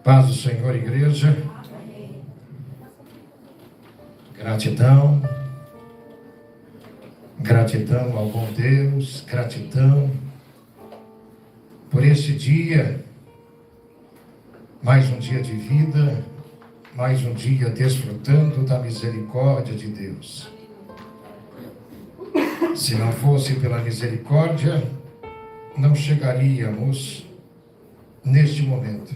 Paz do Senhor, igreja. Gratidão. Gratidão ao bom Deus. Gratidão por este dia. Mais um dia de vida. Mais um dia desfrutando da misericórdia de Deus. Se não fosse pela misericórdia, não chegaríamos neste momento.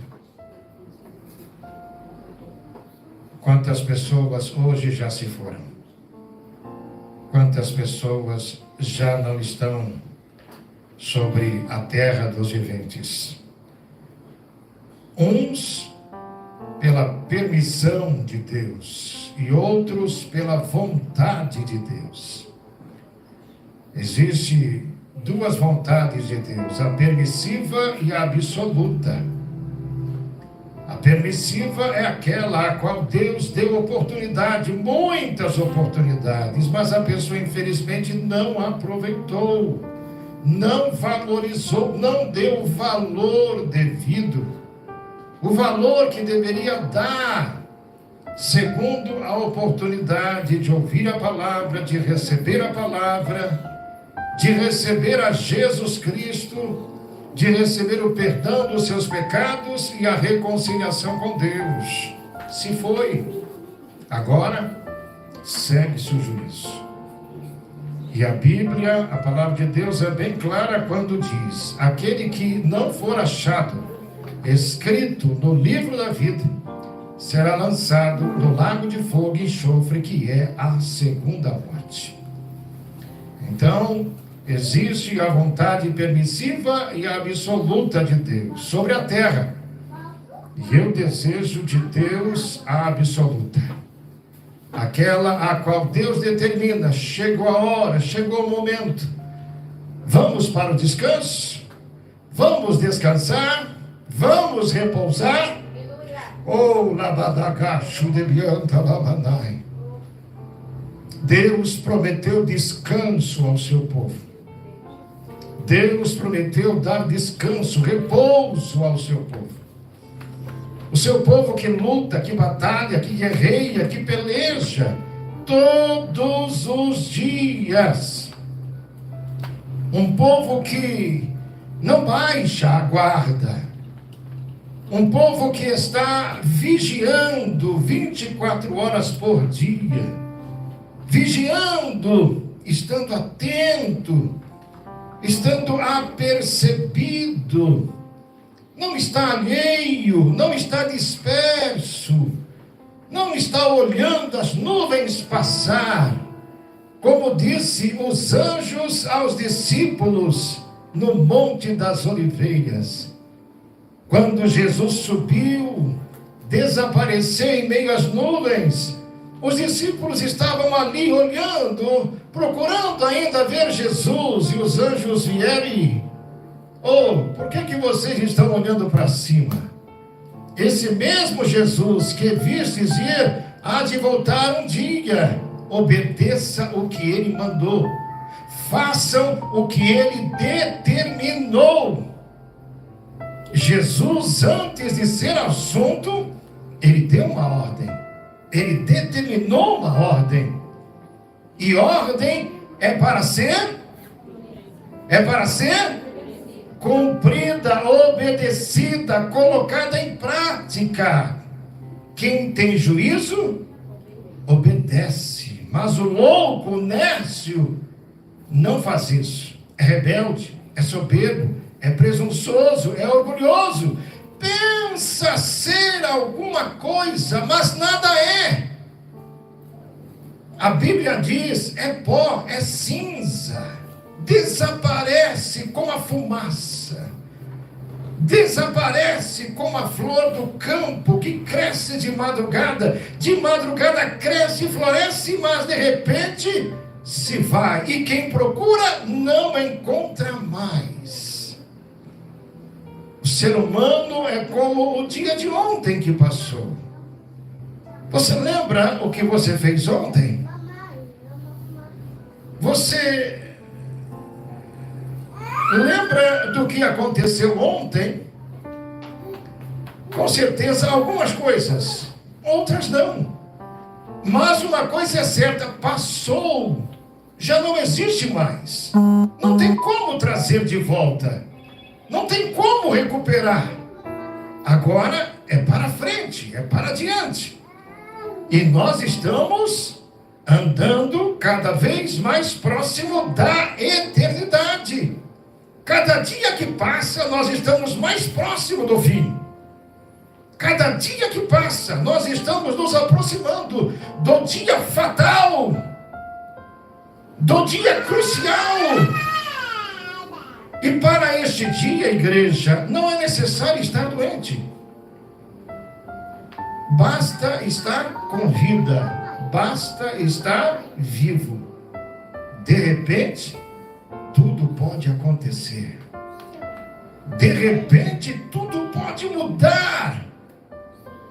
Quantas pessoas hoje já se foram? Quantas pessoas já não estão sobre a terra dos viventes? Uns pela permissão de Deus e outros pela vontade de Deus. Existem duas vontades de Deus, a permissiva e a absoluta. A permissiva é aquela a qual Deus deu oportunidade, muitas oportunidades, mas a pessoa infelizmente não aproveitou, não valorizou, não deu o valor devido, o valor que deveria dar, segundo a oportunidade de ouvir a palavra, de receber a palavra, de receber a Jesus Cristo, de receber o perdão dos seus pecados e a reconciliação com Deus. Se foi, agora segue-se o juízo. E a Bíblia, a palavra de Deus é bem clara quando diz: aquele que não for achado escrito no livro da vida será lançado no lago de fogo e enxofre, que é a segunda morte. Então, existe a vontade permissiva e absoluta de Deus sobre a terra. E eu desejo de Deus a absoluta. Aquela a qual Deus determina, chegou a hora, chegou o momento. Vamos para o descanso? Vamos descansar? Vamos repousar? Oh, labadagachu debianta labanai. Deus prometeu descanso ao seu povo. Deus prometeu dar descanso, repouso ao seu povo. O seu povo que luta, que batalha, que guerreia, que peleja todos os dias. Um povo que não baixa a guarda. Um povo que está vigiando 24 horas por dia. Vigiando, estando atento, estando apercebido, não está alheio, não está disperso, não está olhando as nuvens passar, como disse os anjos aos discípulos no Monte das Oliveiras. Quando Jesus subiu, desapareceu em meio às nuvens, os discípulos estavam ali olhando, procurando ainda ver Jesus, e os anjos vieram e... Oh, por que vocês estão olhando para cima? Esse mesmo Jesus que vistes ir, há de voltar um dia. Obedeça o que ele mandou. Façam o que ele determinou. Jesus, antes de ser assunto, ele deu uma ordem. Ele determinou uma ordem. E ordem é para ser cumprida, obedecida, colocada em prática. Quem tem juízo, obedece. Mas o louco, o nércio, não faz isso. É rebelde, é soberbo, é presunçoso, é orgulhoso. Pensa ser alguma coisa, mas nada é. A Bíblia diz, é pó, é cinza. Desaparece com a fumaça. Desaparece como a flor do campo que cresce de madrugada. De madrugada cresce e floresce, mas de repente se vai. E quem procura não encontra mais. O ser humano é como o dia de ontem que passou. Você lembra o que você fez ontem? Você lembra do que aconteceu ontem? Com certeza, algumas coisas, outras não. Mas uma coisa é certa, passou, já não existe mais. Não tem como trazer de volta. Não tem como recuperar. Agora é para frente, é para diante. E nós estamos andando cada vez mais próximo da eternidade. Cada dia que passa, nós estamos mais próximo do fim. Cada dia que passa, nós estamos nos aproximando do dia fatal, do dia crucial. E para este dia, igreja, não é necessário estar doente. Basta estar com vida, basta estar vivo. De repente, tudo pode acontecer. De repente, tudo pode mudar.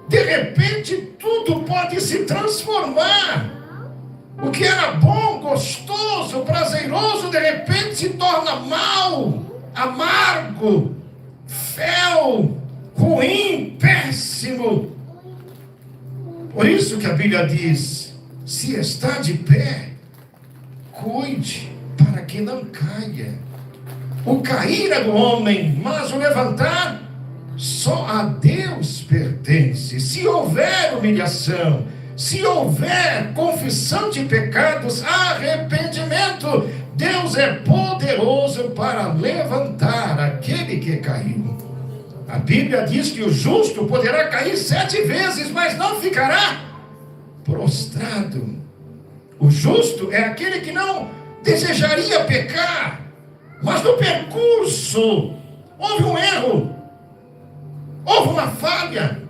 De repente, tudo pode se transformar. O que era bom, gostoso, prazeroso, de repente se torna mal, amargo, fel, ruim, péssimo. Por isso que a Bíblia diz: se está de pé, cuide para que não caia. O cair é do homem, mas o levantar só a Deus pertence. Se houver humilhação, se houver confissão de pecados, arrependimento, Deus é poderoso para levantar aquele que caiu. A Bíblia diz que o justo poderá cair 7 vezes, mas não ficará prostrado. O justo é aquele que não desejaria pecar, mas no percurso houve um erro, houve uma falha,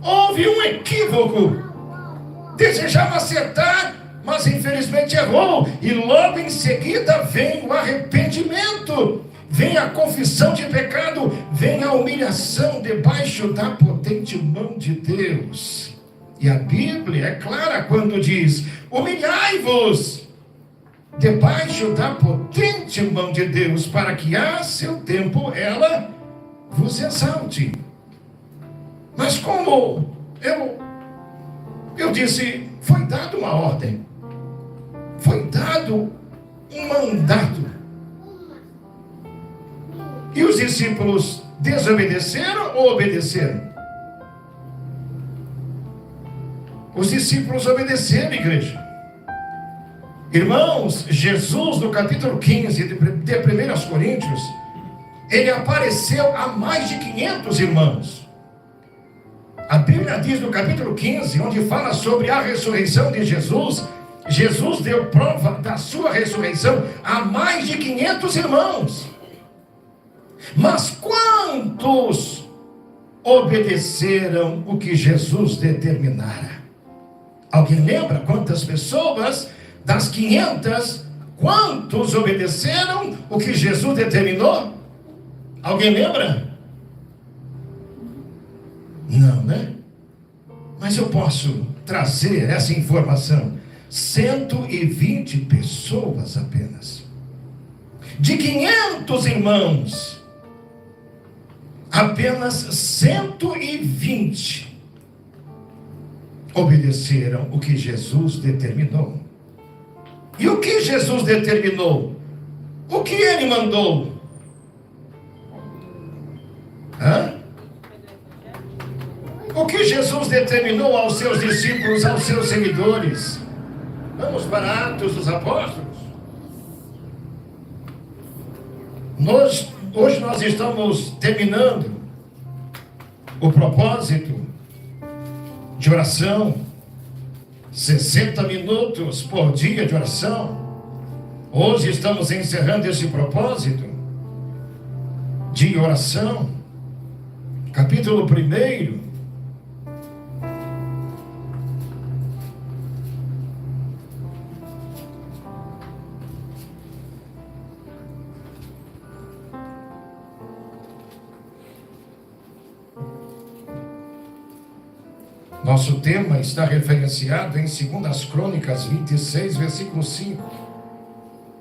houve um equívoco. Desejava acertar, mas infelizmente errou. E logo em seguida vem o arrependimento, vem a confissão de pecado, vem a humilhação debaixo da potente mão de Deus. E a Bíblia é clara quando diz: humilhai-vos debaixo da potente mão de Deus, para que a seu tempo ela vos exalte. Mas como eu disse, foi dado uma ordem, foi dado um mandato. E os discípulos desobedeceram ou obedeceram? Os discípulos obedeceram, igreja. Irmãos, Jesus, no capítulo 15 de 1 Coríntios, ele apareceu a mais de 500 irmãos. A Bíblia diz no capítulo 15, onde fala sobre a ressurreição de Jesus, Jesus deu prova da sua ressurreição a mais de 500 irmãos. Mas quantos obedeceram o que Jesus determinara? Alguém lembra quantas pessoas das 500, quantos obedeceram o que Jesus determinou? Alguém lembra? Não, né? Mas eu posso trazer essa informação. 120 pessoas apenas. De 500 irmãos, apenas 120 obedeceram o que Jesus determinou. E o que Jesus determinou? O que ele mandou? O que Jesus determinou aos seus discípulos, aos seus seguidores? Vamos para Atos dos Apóstolos. Hoje nós estamos terminando o propósito de oração, 60 minutos por dia de oração. Hoje estamos encerrando esse propósito de oração, capítulo 1. Nosso tema está referenciado em 2 Crônicas 26, versículo 5.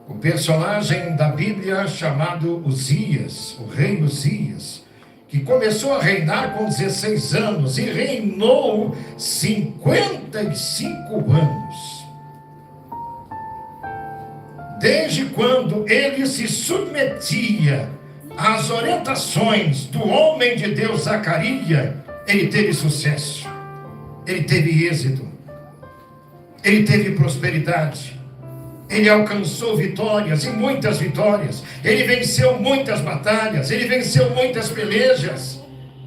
O personagem da Bíblia chamado Uzias, o rei Uzias, que começou a reinar com 16 anos e reinou 55 anos. Desde quando ele se submetia às orientações do homem de Deus Zacarias, ele teve sucesso, ele teve êxito, ele teve prosperidade, ele alcançou vitórias e muitas vitórias, ele venceu muitas batalhas, ele venceu muitas pelejas.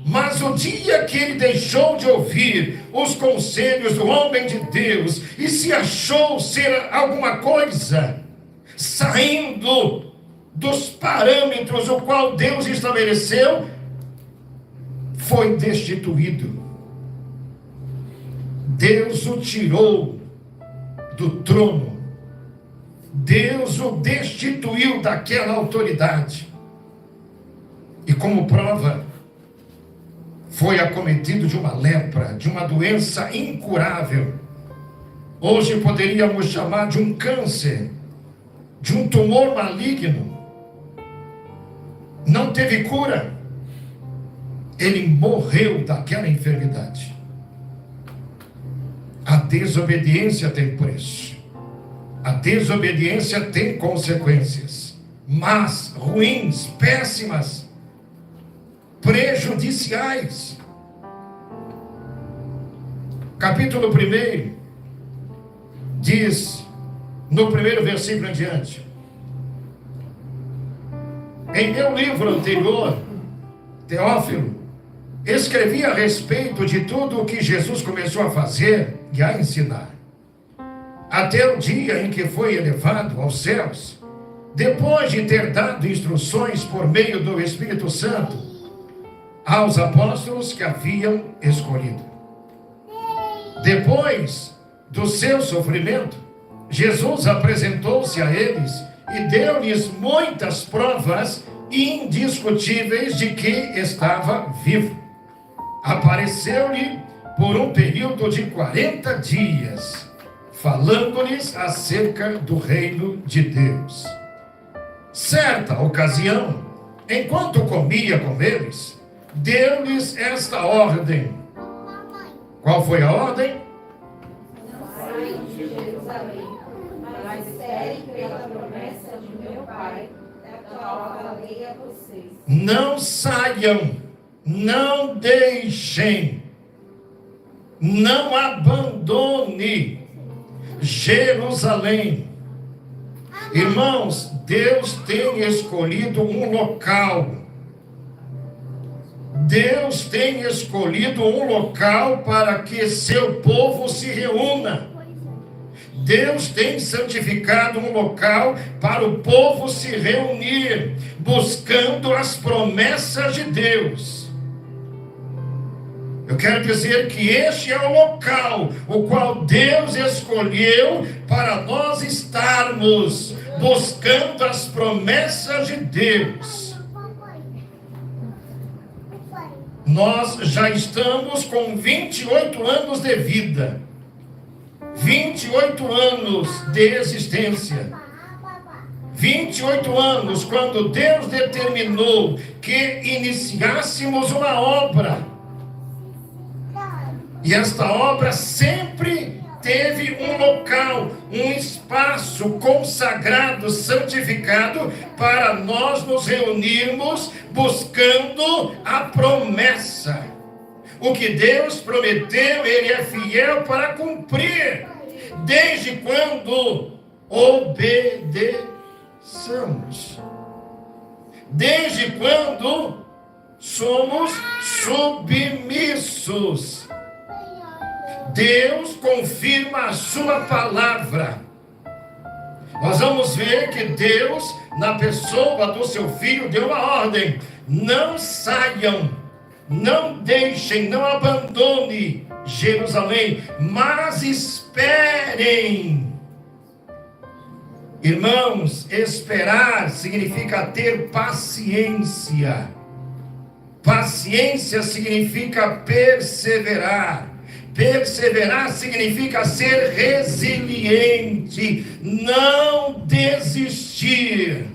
Mas o dia que ele deixou de ouvir os conselhos do homem de Deus e se achou ser alguma coisa, saindo dos parâmetros o qual Deus estabeleceu, foi destituído. Deus o tirou do trono. Deus o destituiu daquela autoridade. E como prova, foi acometido de uma lepra, de uma doença incurável. Hoje poderíamos chamar de um câncer, de um tumor maligno. Não teve cura. Ele morreu daquela enfermidade. A desobediência tem preço. A desobediência tem consequências más, ruins, péssimas, prejudiciais. Capítulo 1 diz, no primeiro versículo em diante: em meu livro anterior, Teófilo, escrevi a respeito de tudo o que Jesus começou a fazer e a ensinar, até o dia em que foi elevado aos céus, depois de ter dado instruções por meio do Espírito Santo aos apóstolos que haviam escolhido. Depois do seu sofrimento, Jesus apresentou-se a eles e deu-lhes muitas provas indiscutíveis de que estava vivo. Apareceu-lhe por um período de 40 dias, falando-lhes acerca do reino de Deus. Certa ocasião, enquanto comia com eles, deu-lhes esta ordem. Qual foi a ordem? Não saiam de Jerusalém, mas esperem pela promessa de meu Pai, da qual falei a vocês. Não saiam, não deixem, não abandone Jerusalém. Irmãos, Deus tem escolhido um local. Deus tem escolhido um local para que seu povo se reúna. Deus tem santificado um local para o povo se reunir, buscando as promessas de Deus. Eu quero dizer que este é o local o qual Deus escolheu para nós estarmos buscando as promessas de Deus. Nós já estamos com 28 anos de vida, 28 anos de existência, 28 anos quando Deus determinou que iniciássemos uma obra. E esta obra sempre teve um local, um espaço consagrado, santificado, para nós nos reunirmos buscando a promessa. O que Deus prometeu, Ele é fiel para cumprir, desde quando obedeçamos. Desde quando somos submissos. Deus confirma a sua palavra. Nós vamos ver que Deus, na pessoa do seu Filho, deu uma ordem: não saiam, não deixem, não abandone Jerusalém, mas esperem. Irmãos, esperar significa ter paciência. Paciência significa perseverar. Perseverar significa ser resiliente, não desistir.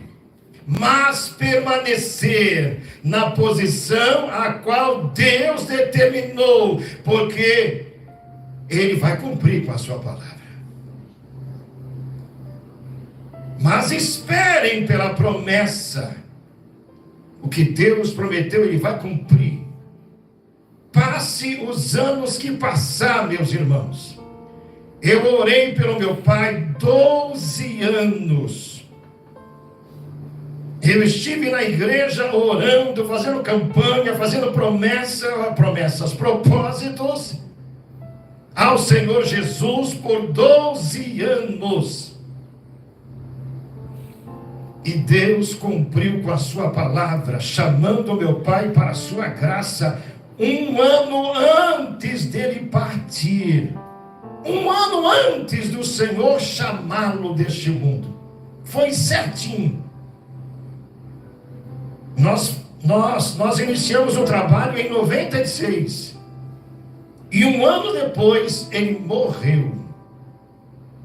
mas permanecer na posição a qual Deus determinou, porque Ele vai cumprir com a sua palavra. Mas esperem pela promessa. O que Deus prometeu, Ele vai cumprir. Passe os anos que passar, meus irmãos. Eu orei pelo meu pai 12 anos. Eu estive na igreja orando, fazendo campanha, fazendo propósitos ao Senhor Jesus por 12 anos. E Deus cumpriu com a sua palavra, chamando o meu pai para a sua graça, 1 ano antes dele partir. 1 ano antes do Senhor chamá-lo deste mundo. Foi certinho. Nós iniciamos o trabalho em 96. E 1 ano depois ele morreu.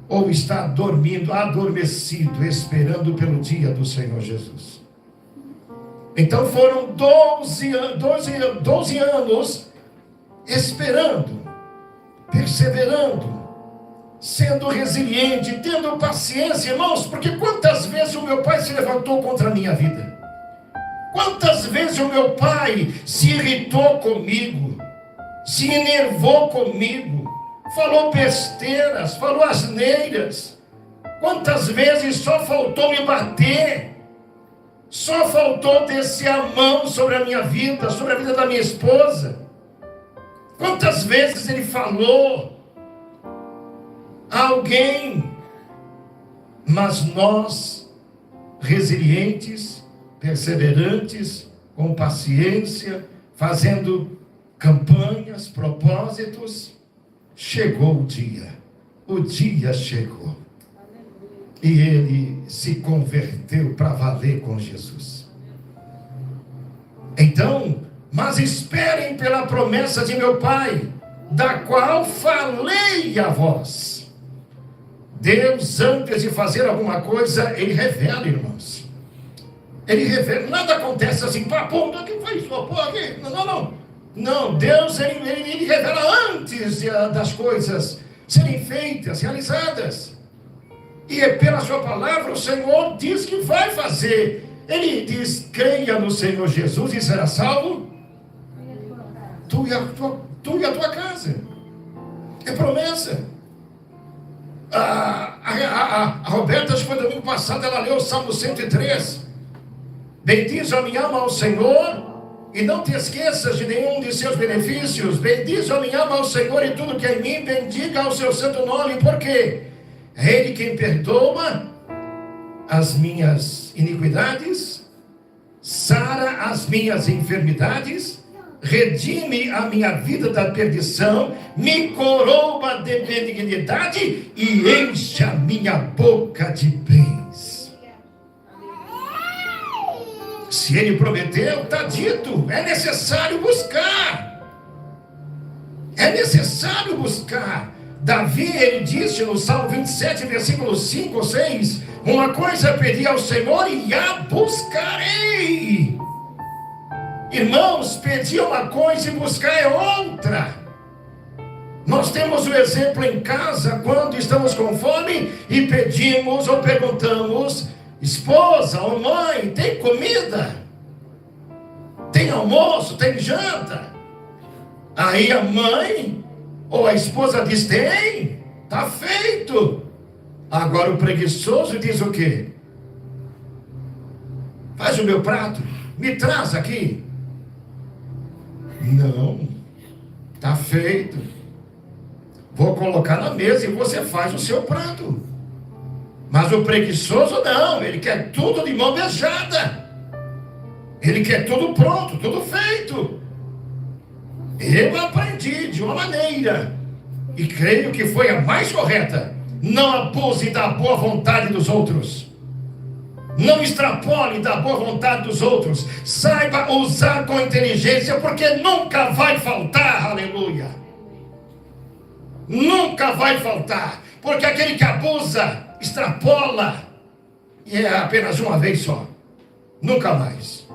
Ou está dormindo, adormecido, esperando pelo dia do Senhor Jesus. Então foram 12 anos esperando, perseverando, sendo resiliente, tendo paciência, irmãos, porque quantas vezes o meu pai se levantou contra a minha vida? Quantas vezes o meu pai se irritou comigo, se enervou comigo, falou besteiras, falou asneiras? Quantas vezes só faltou me bater, só faltou descer a mão sobre a minha vida, sobre a vida da minha esposa? Quantas vezes ele falou a alguém? Mas nós, resilientes, perseverantes, com paciência, fazendo campanhas, propósitos, chegou o dia chegou. E ele se converteu para valer com Jesus. Então, mas esperem pela promessa de meu pai, da qual falei a vós. Deus, antes de fazer alguma coisa, Ele revela, irmãos. Ele revela, nada acontece assim, pô, que foi isso? Pô, aqui. Não, Deus, ele revela antes das coisas serem feitas, realizadas. E é pela sua palavra, o Senhor diz que vai fazer. Ele diz, creia no Senhor Jesus e será salvo. Tu e a tua casa. É promessa. A Roberta, acho que foi domingo passado, ela leu o Salmo 103. Bendize a minha alma ao Senhor, e não te esqueças de nenhum de seus benefícios. Bendize a minha alma ao Senhor e tudo que é em mim, bendiga ao seu santo nome. Por quê? É Ele quem perdoa as minhas iniquidades, sara as minhas enfermidades, redime a minha vida da perdição, me coroa de benignidade e enche a minha boca de bens. Se Ele prometeu, está dito. É necessário buscar. É necessário buscar. Davi, ele disse no Salmo 27, versículo 5 ou 6, uma coisa pedi ao Senhor e a buscarei. Irmãos, pedir uma coisa e buscar é outra. Nós temos o exemplo em casa, quando estamos com fome e pedimos ou perguntamos, esposa ou mãe, tem comida? Tem almoço? Tem janta? Aí a mãe ou a esposa diz, tem, está feito. Agora o preguiçoso diz o quê? Faz o meu prato, me traz aqui. Não, está feito. Vou colocar na mesa e você faz o seu prato. Mas o preguiçoso não, ele quer tudo de mão beijada. Ele quer tudo pronto, tudo feito. Eu aprendi de uma maneira, e creio que foi a mais correta: não abuse da boa vontade dos outros. Não extrapole da boa vontade dos outros. Saiba usar com inteligência, porque nunca vai faltar, aleluia. Nunca vai faltar, porque aquele que abusa, extrapola, e é apenas uma vez só. Nunca mais.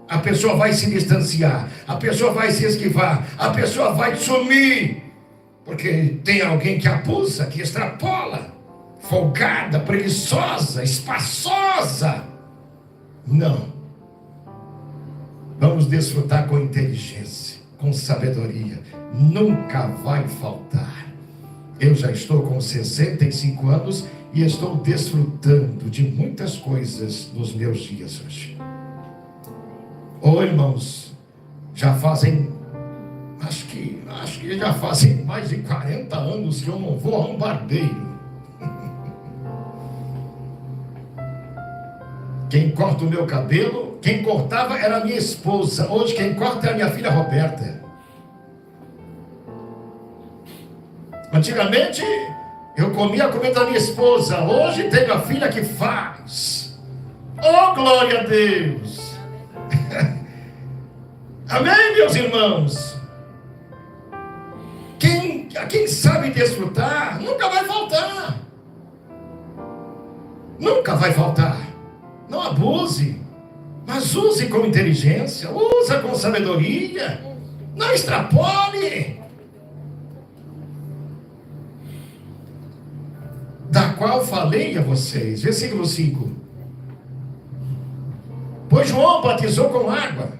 A pessoa vai se distanciar, a pessoa vai se esquivar, a pessoa vai sumir, porque tem alguém que abusa, que extrapola, folgada, preguiçosa, espaçosa. Não. Vamos desfrutar com inteligência, com sabedoria. Nunca vai faltar. Eu já estou com 65 anos e estou desfrutando de muitas coisas nos meus dias hoje. Irmãos, já fazem, acho que já fazem mais de 40 anos que eu não vou a um barbeiro. Quem corta o meu cabelo, quem cortava era a minha esposa. Hoje quem corta é a minha filha Roberta. Antigamente eu comia a comida da minha esposa. Hoje tenho a filha que faz. Oh, glória a Deus! Amém, meus irmãos? Quem sabe desfrutar, nunca vai faltar. Nunca vai faltar. Não abuse, mas use com inteligência, usa com sabedoria, não extrapole. Da qual falei a vocês, versículo 5. Pois João batizou com água,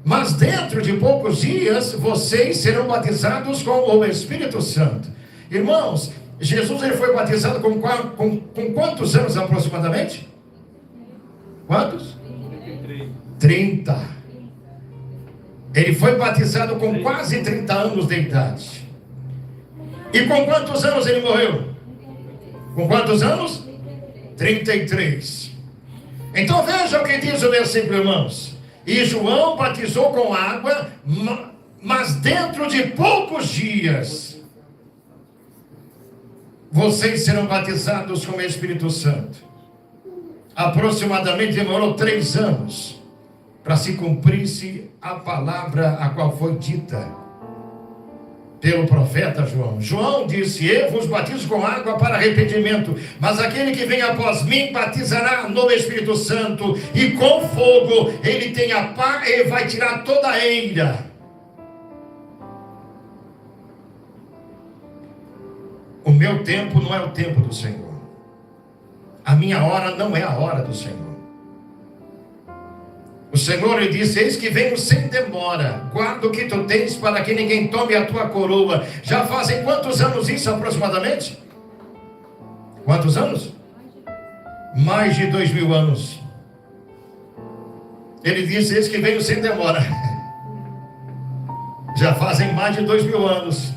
mas dentro de poucos dias vocês serão batizados com o Espírito Santo. Irmãos, Jesus ele foi batizado com quantos anos aproximadamente? Quantos? 30. Ele foi batizado com quase 30 anos de idade. E com quantos anos ele morreu? Com quantos anos? 33. Então veja o que diz o versículo, irmãos. E João batizou com água, mas dentro de poucos dias vocês serão batizados com o Espírito Santo. Aproximadamente demorou 3 anos para se cumprisse a palavra a qual foi dita pelo profeta João. João disse: eu vos batizo com água para arrependimento, mas aquele que vem após mim batizará no Espírito Santo e com fogo. Ele tem a pá e vai tirar toda a eira. O meu tempo não é o tempo do Senhor. A minha hora não é a hora do Senhor. O Senhor lhe disse: eis que venho sem demora, guarda o que tu tens para que ninguém tome a tua coroa. Já fazem quantos anos isso aproximadamente? Quantos anos? Mais de 2000 anos. Ele disse: eis que venho sem demora. Já fazem mais de 2000 anos.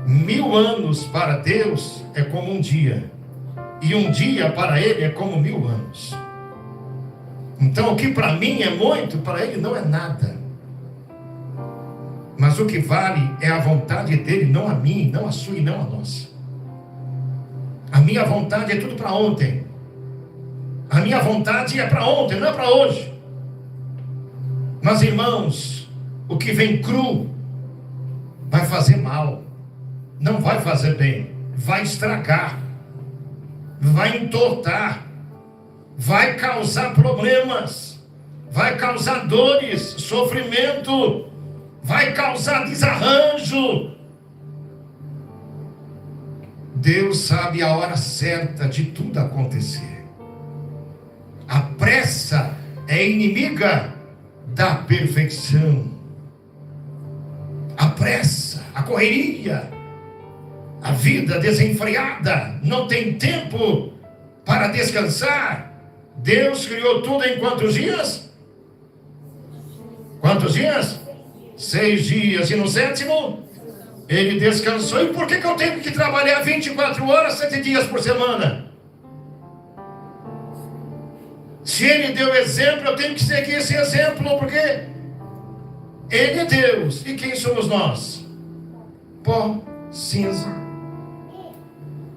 1000 anos para Deus é como um dia, e um dia para Ele é como 1000 anos. Então o que para mim é muito, para Ele não é nada. Mas o que vale é a vontade dEle, não a minha, não a sua e não a nossa. A minha vontade é tudo para ontem. A minha vontade é para ontem, não é para hoje. Mas irmãos, o que vem cru vai fazer mal, não vai fazer bem, vai estragar, vai entortar, vai causar problemas, vai causar dores, sofrimento, vai causar desarranjo. Deus sabe a hora certa de tudo acontecer. A pressa é inimiga da perfeição. A pressa, a correria, a vida desenfreada, não tem tempo para descansar. Deus criou tudo em quantos dias? Quantos dias? 6 dias. E no 7º, Ele descansou. E por que eu tenho que trabalhar 24 horas, 7 dias por semana? Se Ele deu exemplo, eu tenho que seguir esse exemplo, porque Ele é Deus. E quem somos nós? Pó, cinza.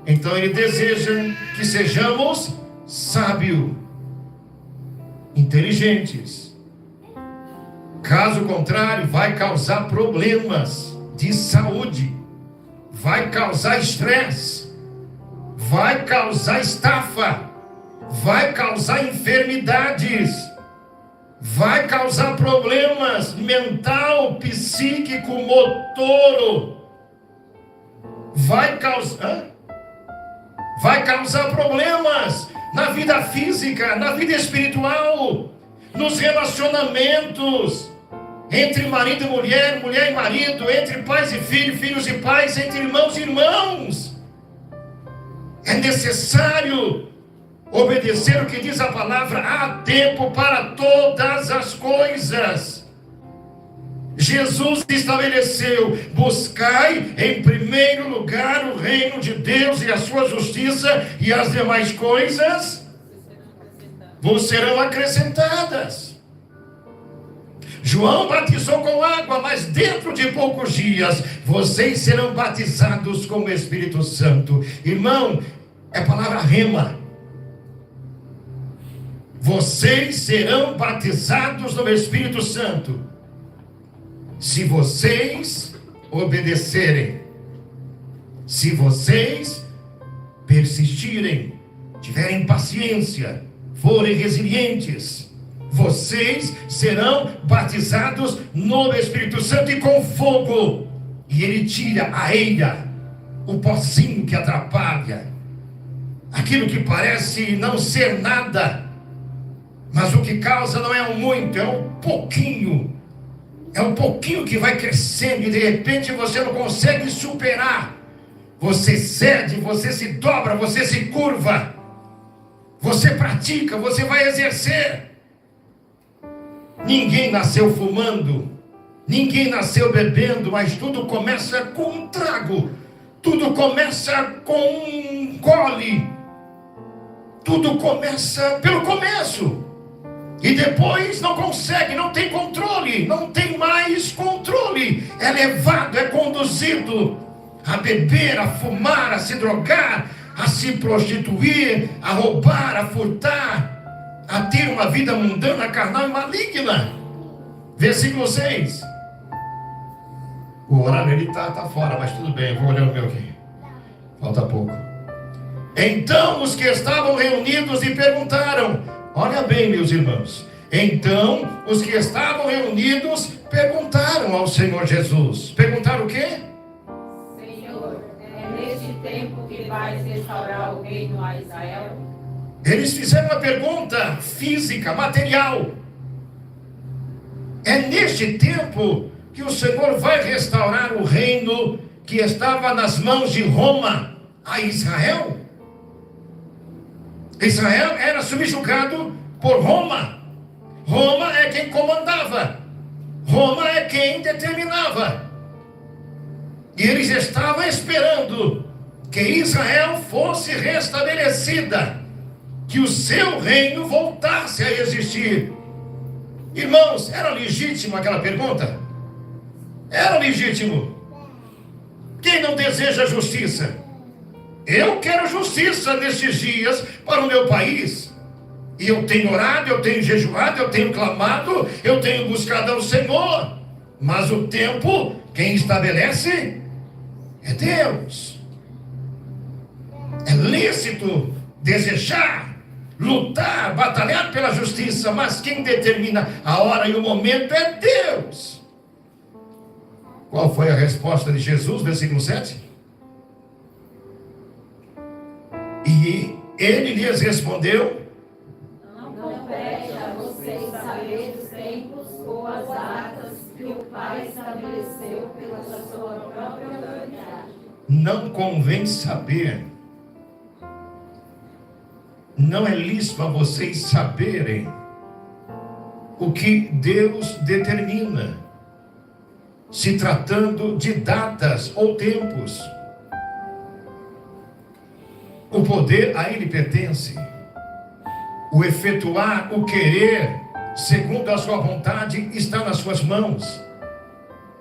Então Ele deseja que sejamos sábios, inteligentes. Caso contrário, vai causar problemas de saúde, vai causar estresse, vai causar estafa, vai causar enfermidades, vai causar problemas mental, psíquico, motor, vai causar problemas na vida física, na vida espiritual, nos relacionamentos, entre marido e mulher, mulher e marido, entre pais e filhos, filhos e pais, entre irmãos e irmãos. É necessário obedecer o que diz a palavra: há tempo para todas as coisas. Jesus estabeleceu: buscai em primeiro lugar o reino de Deus e a sua justiça, e as demais coisas vos serão acrescentadas. João batizou com água, mas dentro de poucos dias vocês serão batizados com o Espírito Santo. Irmão, é a palavra rema. Vocês serão batizados no Espírito Santo se vocês obedecerem, se vocês persistirem, tiverem paciência, forem resilientes. Vocês serão batizados no Espírito Santo e com fogo. E ele tira a eira, o pozinho que atrapalha, aquilo que parece não ser nada, mas o que causa não é um muito, é um pouquinho. É um pouquinho que vai crescendo e de repente você não consegue superar. Você cede, você se dobra, você se curva, você pratica, você vai exercer. Ninguém nasceu fumando, ninguém nasceu bebendo, mas tudo começa com um trago, tudo começa com um gole, tudo começa pelo começo, e depois não consegue, não tem controle, não tem mais controle, é levado, é conduzido a beber, a fumar, a se drogar, a se prostituir, a roubar, a furtar, a ter uma vida mundana, carnal e maligna. Versículo 6. O horário ele está fora, mas tudo bem, eu vou olhar o meu aqui. Falta pouco. Então os que estavam reunidos lhe perguntaram, olha bem, meus irmãos. Então os que estavam reunidos perguntaram ao Senhor Jesus. Perguntaram o quê? Senhor, é neste tempo que vais restaurar o reino a Israel? Eles fizeram uma pergunta física, material. É neste tempo que o Senhor vai restaurar o reino que estava nas mãos de Roma a Israel? Israel era subjugado por Roma. Roma é quem comandava. Roma é quem determinava. E eles estavam esperando que Israel fosse restabelecida, que o seu reino voltasse a existir. Irmãos, era legítimo aquela pergunta? Era legítimo. Quem não deseja justiça? Eu quero justiça nestes dias para o meu país. E eu tenho orado, eu tenho jejuado, eu tenho clamado, eu tenho buscado ao Senhor. Mas o tempo, quem estabelece é Deus. É lícito desejar, lutar, batalhar pela justiça, mas quem determina a hora e o momento é Deus. Qual foi a resposta de Jesus, versículo 7? E ele lhes respondeu: Não compete a vocês saber os tempos ou as datas que o Pai estabeleceu pela sua própria autoridade. Não convém saber. Não é lícito a vocês saberem o que Deus determina, se tratando de datas ou tempos. O poder a ele pertence. O efetuar, o querer, segundo a sua vontade, está nas suas mãos.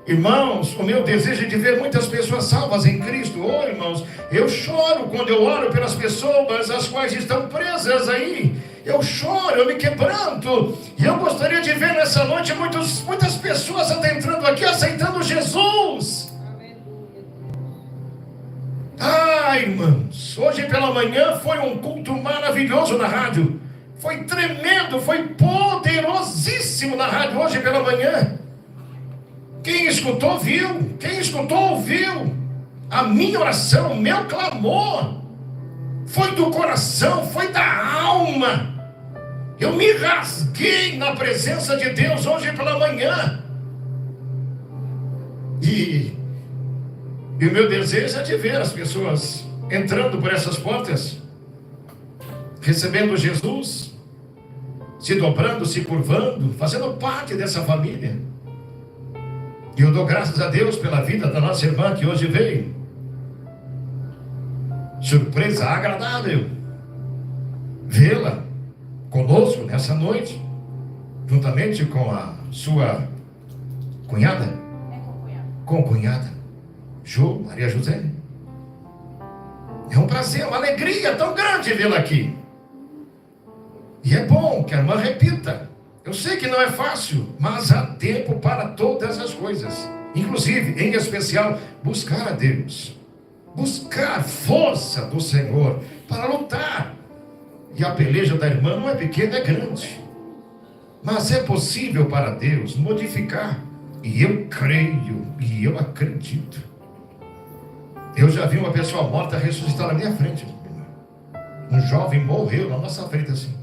Irmãos, o meu desejo é de ver muitas pessoas salvas em Cristo. Oh, irmãos, eu choro quando eu oro pelas pessoas as quais estão presas aí. Eu choro, eu me quebranto. E eu gostaria de ver nessa noite muitas pessoas adentrando aqui, aceitando Jesus. Ah, irmãos, Deus, hoje pela manhã foi um culto maravilhoso na rádio. Foi tremendo, foi poderosíssimo na rádio hoje pela manhã. Quem escutou, viu. Quem escutou, ouviu. A minha oração, o meu clamor, foi do coração, foi da alma. Eu me rasguei na presença de Deus hoje pela manhã. E o meu desejo é de ver as pessoas entrando por essas portas, recebendo Jesus, se dobrando, se curvando, fazendo parte dessa família. E eu dou graças a Deus pela vida da nossa irmã que hoje veio. Surpresa agradável vê-la conosco nessa noite, juntamente com a sua cunhada, concunhada, Maria José. É um prazer, uma alegria tão grande vê-la aqui. E é bom que a irmã repita. Eu sei que não é fácil, mas há tempo para todas as coisas. Inclusive, em especial, buscar a Deus. Buscar força do Senhor para lutar. E a peleja da irmã não é pequena, é grande. Mas é possível para Deus modificar. E eu creio, e eu acredito. Eu já vi uma pessoa morta ressuscitar na minha frente. Um jovem morreu na nossa frente assim.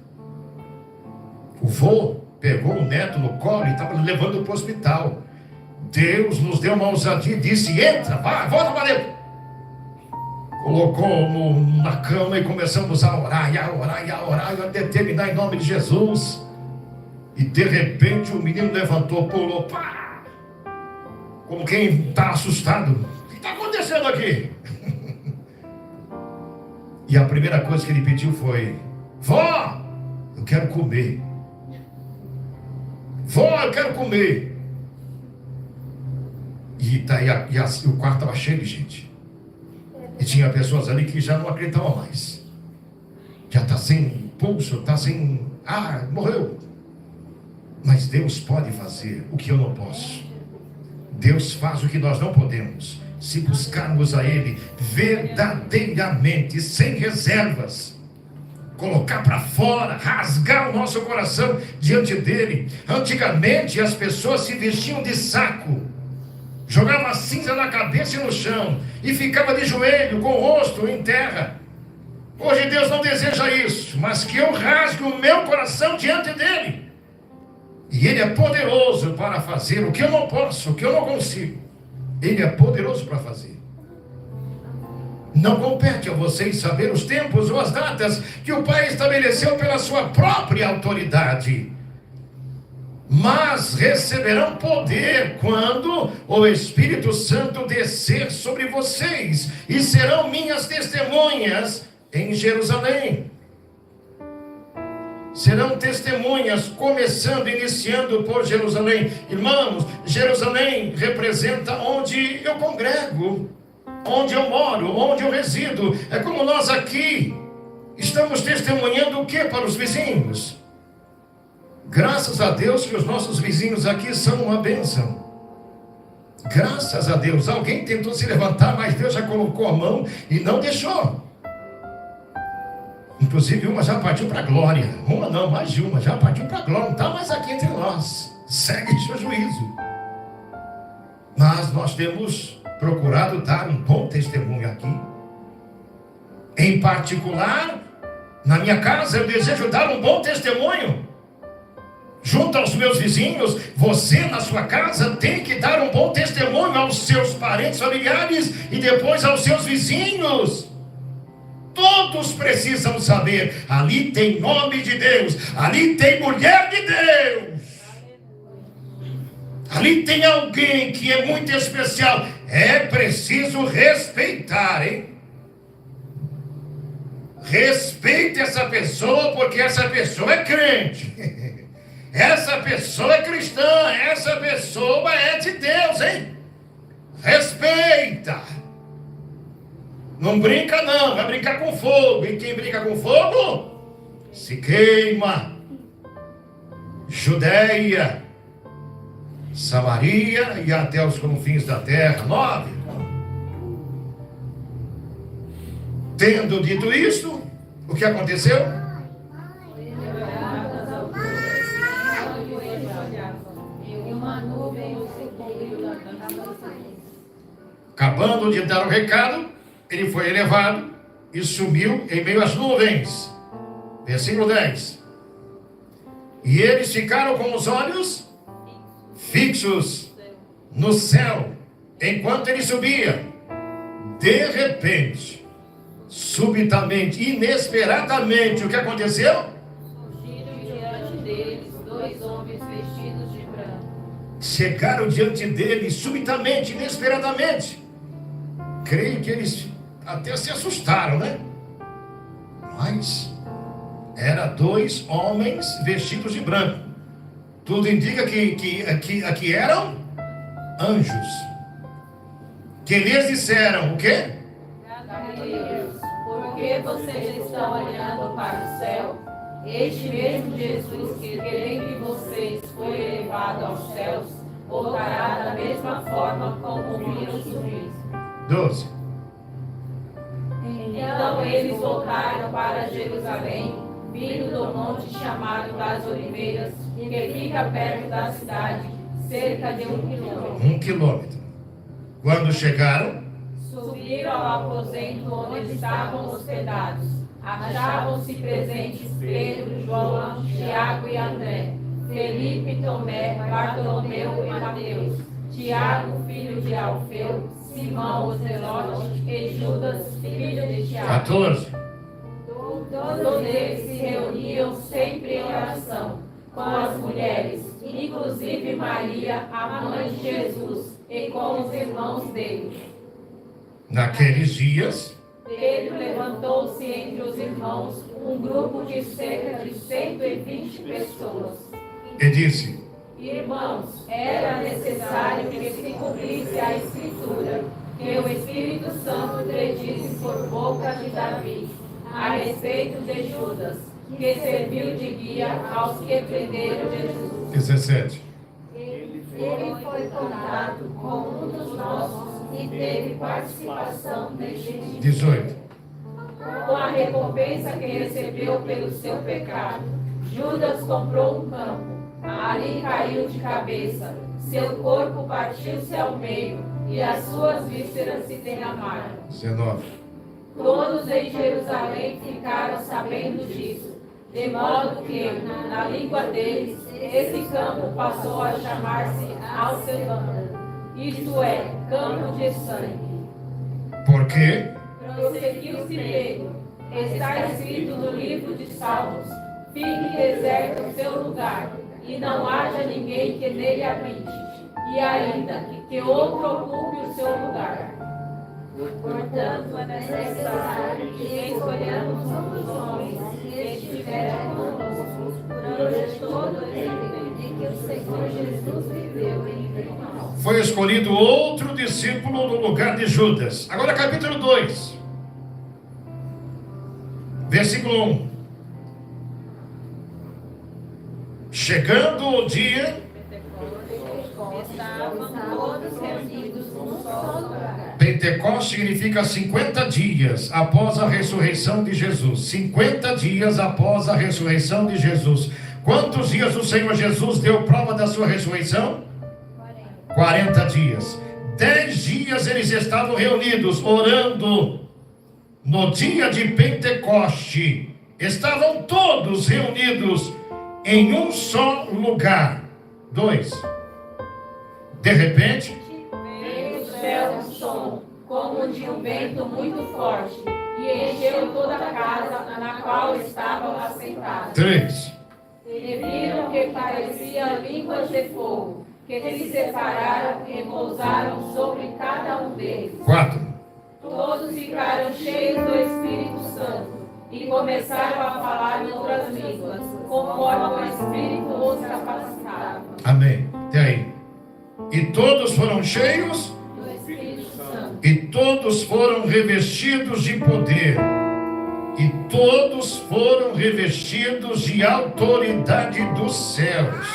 O vô pegou o neto no colo e estava levando para o hospital. Deus nos deu uma ousadia e disse: entra, vai, volta para dentro. Colocou na cama e começamos a orar, e a orar, e a orar, e a determinar em nome de Jesus. E de repente o menino levantou, pulou, pá, como quem está assustado. O que está acontecendo aqui? E a primeira coisa que ele pediu foi: vó, eu quero comer. Vó, eu quero comer. E o quarto estava cheio de gente. E tinha pessoas ali que já não acreditavam mais. Já está sem pulso, está sem ar, morreu. Mas Deus pode fazer o que eu não posso. Deus faz o que nós não podemos. Se buscarmos a Ele verdadeiramente, sem reservas, colocar para fora, rasgar o nosso coração diante dele. Antigamente as pessoas se vestiam de saco, jogavam a cinza na cabeça e no chão, e ficava de joelho, com o rosto em terra. Hoje Deus não deseja isso, mas que eu rasgue o meu coração diante dele. E Ele é poderoso para fazer o que eu não posso, o que eu não consigo. Ele é poderoso para fazer. Não compete a vocês saber os tempos ou as datas que o Pai estabeleceu pela sua própria autoridade. Mas receberão poder quando o Espírito Santo descer sobre vocês, e serão minhas testemunhas em Jerusalém. Serão testemunhas, iniciando por Jerusalém. Irmãos, Jerusalém representa onde eu congrego, onde eu moro, onde eu resido. É como nós aqui estamos testemunhando o que para os vizinhos? Graças a Deus que os nossos vizinhos aqui são uma bênção. Graças a Deus. Alguém tentou se levantar, mas Deus já colocou a mão e não deixou. Inclusive uma já partiu para a glória. Uma não, mais de uma já partiu para a glória. Não está mais aqui entre nós. Segue seu juízo. Mas nós temos procurado dar um bom testemunho aqui. Em particular, na minha casa eu desejo dar um bom testemunho. Junto aos meus vizinhos, você na sua casa tem que dar um bom testemunho aos seus parentes, familiares e depois aos seus vizinhos. Todos precisam saber: ali tem nome de Deus, ali tem mulher de Deus, ali tem alguém que é muito especial. É preciso respeitar, hein? Respeite essa pessoa, porque essa pessoa é crente. Essa pessoa é cristã, essa pessoa é de Deus, hein? Respeita. Não brinca não, vai brincar com fogo. E quem brinca com fogo, se queima. Judeia, Samaria e até os confins da terra. 9. Tendo dito isso, o que aconteceu? E uma nuvem o cobriu. Acabando de dar o recado, ele foi elevado e subiu em meio às nuvens. Versículo 10. E eles ficaram com os olhos fixos no céu, enquanto ele subia. De repente, subitamente, inesperadamente, o que aconteceu? Surgiram diante deles 2 homens vestidos de branco. Chegaram diante dele subitamente, inesperadamente. Creio que eles até se assustaram, né? Mas eram 2 homens vestidos de branco. Tudo indica que eram anjos. Que lhes disseram o quê? Porque vocês estão olhando para o céu? Este mesmo Jesus que dentre vocês foi elevado aos céus, voltará da mesma forma como viram subir. 12. Então eles voltaram para Jerusalém, vindo do monte chamado das Oliveiras, que fica perto da cidade, cerca de 1 quilômetro. 1 quilômetro. Quando chegaram, Subiram ao aposento onde estavam hospedados. Achavam-se presentes Pedro, João, Tiago e André, Felipe, Tomé, Bartolomeu e Mateus, Tiago, filho de Alfeu, Simão, o Zelote e Judas, filho de Tiago. 14. Todos eles se reuniam sempre em oração com as mulheres, inclusive Maria, a mãe de Jesus, e com os irmãos dele. Naqueles dias, Pedro levantou-se entre os irmãos, um grupo de cerca de 120 pessoas. e disse: Irmãos, era necessário que se cumprisse a Escritura, que o Espírito Santo predisse por boca de Davi, a respeito de Judas, que serviu de guia aos que prenderam Jesus. 17. Ele foi contado com um dos nossos e teve participação neste dia. 18. Com a recompensa que recebeu pelo seu pecado, Judas comprou um campo. Ali caiu de cabeça. Seu corpo partiu-se ao meio e as suas vísceras se derramaram. 19. Todos em Jerusalém ficaram sabendo disso, de modo que, na língua deles, esse campo passou a chamar-se Alcedona, isto é, campo de sangue. Porque Prosseguiu-se Pedro. Está escrito no livro de Salmos: fique deserto o seu lugar, e não haja ninguém que nele habite, e ainda que outro ocupe o seu lugar. Portanto, é necessário que escolhamos um dos homens que estiver conosco durante todo o tempo em que o Senhor Jesus viveu entre nós. foi escolhido outro discípulo no lugar de Judas. Agora capítulo 2. Versículo 1. Chegando o dia, Estavam todos reunidos num só lugar. Pentecostes significa 50 dias após a ressurreição de Jesus. 50 dias após a ressurreição de Jesus. Quantos dias o Senhor Jesus deu prova da sua ressurreição? 40 dias. 10 dias eles estavam reunidos, orando. No dia de Pentecoste, estavam todos reunidos em um só lugar. 2. De repente, Veio do céu um som, como de um vento muito forte, e encheu toda a casa na qual estavam assentados. 3. E viram que parecia línguas de fogo, que se separaram e pousaram sobre cada um deles. 4. Todos ficaram cheios do Espírito Santo e começaram a falar em outras línguas, conforme o Espírito os capacitava. Amém. Até aí. E todos foram cheios, Do Espírito Santo. e todos foram revestidos de poder, e todos foram revestidos de autoridade dos céus.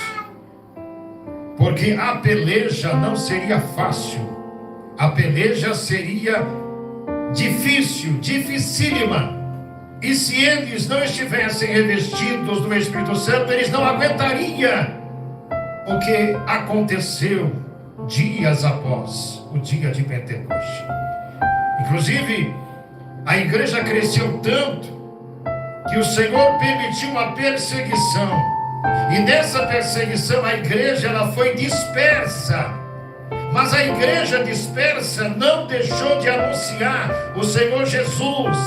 Porque a peleja não seria fácil, a peleja seria difícil, dificílima. E se eles não estivessem revestidos do Espírito Santo, eles não aguentariam o que aconteceu dias após o dia de Pentecostes. Inclusive, a igreja cresceu tanto que o Senhor permitiu uma perseguição. E nessa perseguição a igreja ela foi dispersa. Mas a igreja dispersa não deixou de anunciar o Senhor Jesus.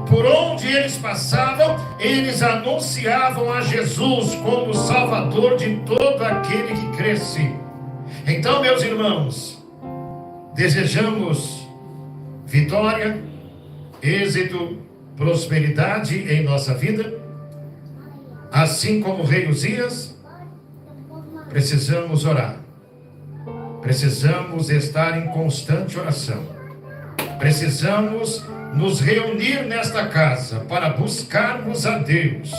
Por onde eles passavam, eles anunciavam a Jesus como Salvador de todo aquele que cresce. Então, meus irmãos, desejamos vitória, êxito, prosperidade em nossa vida. Assim como o rei Uzias, precisamos orar. Precisamos estar em constante oração. Precisamos nos reunir nesta casa para buscarmos a Deus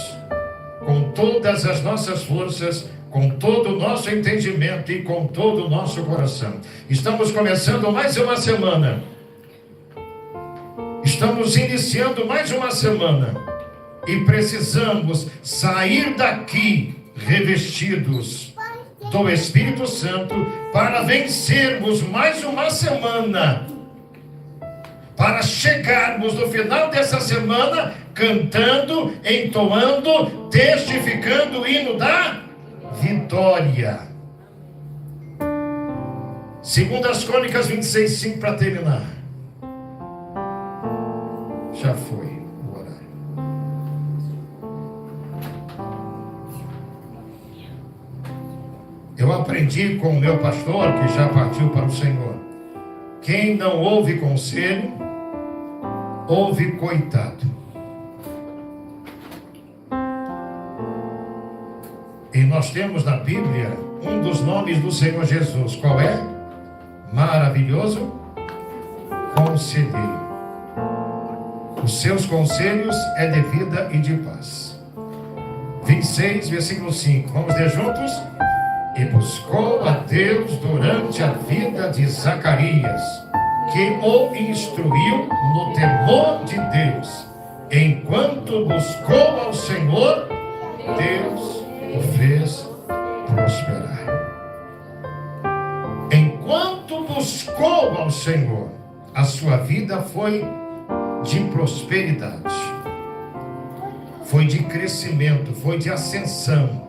com todas as nossas forças, com todo o nosso entendimento e com todo o nosso coração. Estamos começando mais uma semana. Estamos iniciando mais uma semana e precisamos sair daqui revestidos do Espírito Santo para vencermos mais uma semana, para chegarmos no final dessa semana cantando, entoando, testificando o hino da vitória. 2 Crônicas 26:5 para terminar. Já foi o horário. Eu aprendi com o meu pastor, que já partiu para o Senhor: quem não ouve conselho, ouve coitado. E nós temos na Bíblia um dos nomes do Senhor Jesus. Qual é? Maravilhoso Conselheiro. Os seus conselhos é de vida e de paz. 26, versículo 5. Vamos ler juntos? E buscou a Deus durante a vida de Zacarias, que o instruiu no temor de Deus. Enquanto buscou ao Senhor, Deus o fez prosperar. Enquanto buscou ao Senhor, a sua vida foi de prosperidade, foi de crescimento, foi de ascensão.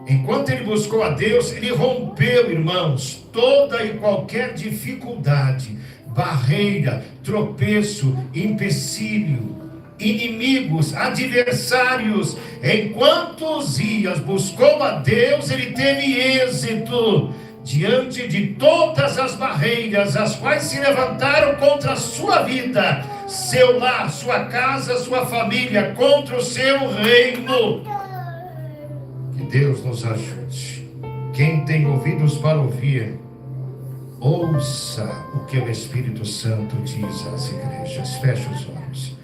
Enquanto ele buscou a Deus, ele rompeu, irmãos, toda e qualquer dificuldade, barreira, tropeço, empecilho, inimigos, adversários. Enquanto Uzias buscou a Deus, ele teve êxito diante de todas as barreiras as quais se levantaram contra a sua vida, seu lar, sua casa, sua família, contra o seu reino. Que Deus nos ajude. Quem tem ouvidos para ouvir, ouça o que o Espírito Santo diz às igrejas. Feche os olhos.